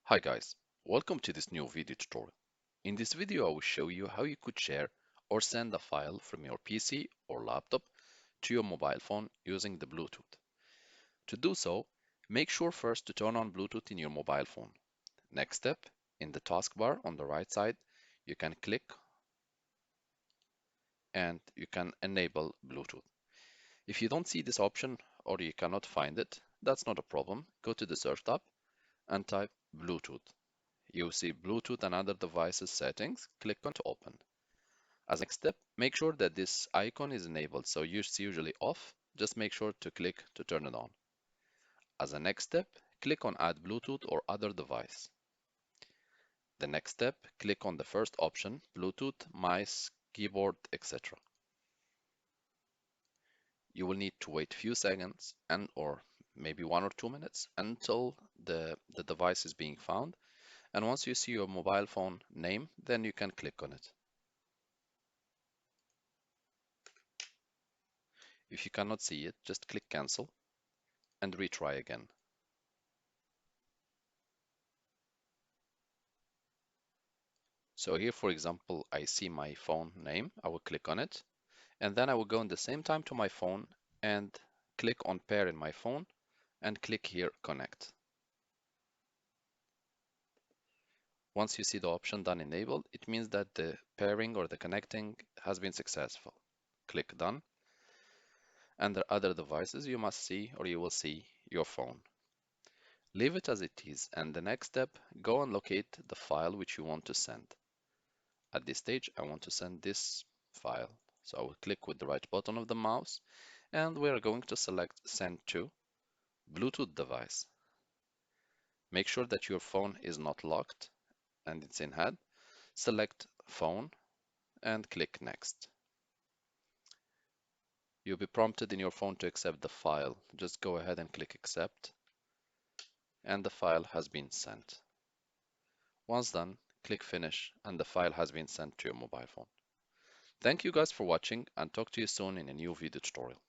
Hi guys, welcome to this new video tutorial. In this video I will show you how you could share or send a file from your PC or laptop to your mobile phone using the Bluetooth. To do so, make sure first to turn on Bluetooth in your mobile phone. Next step, in the taskbar on the right side, you can click and you can enable Bluetooth. If you don't see this option or you cannot find it, that's not a problem. Go to the search tab and type Bluetooth. You see Bluetooth and other devices settings, click on to open. As a next step, make sure that this icon is enabled, so it's usually off. Just make sure to click to turn it on. As a next step, click on Add Bluetooth or other device. The next step, click on the first option, Bluetooth, mice, keyboard, etc. You will need to wait a few seconds and or maybe 1 or 2 minutes until the device is being found. And once you see your mobile phone name, then you can click on it. If you cannot see it, just click cancel and retry again. So here, for example, I see my phone name. I will click on it, and then I will go in the same time to my phone and click on pair in my phone and click here connect. Once you see the option done enabled, it means that the pairing or the connecting has been successful. Click done. Under other devices, you must see or you will see your phone. Leave it as it is, and the next step, go and locate the file which you want to send. At this stage, I want to send this file. So I will click with the right button of the mouse and we are going to select send to Bluetooth device. Make sure that your phone is not locked and it's in hand. Select phone and click next. You'll be prompted in your phone to accept the file. Just go ahead and click accept and the file has been sent. Once done, click finish and the file has been sent to your mobile phone. Thank you guys for watching and talk to you soon in a new video tutorial.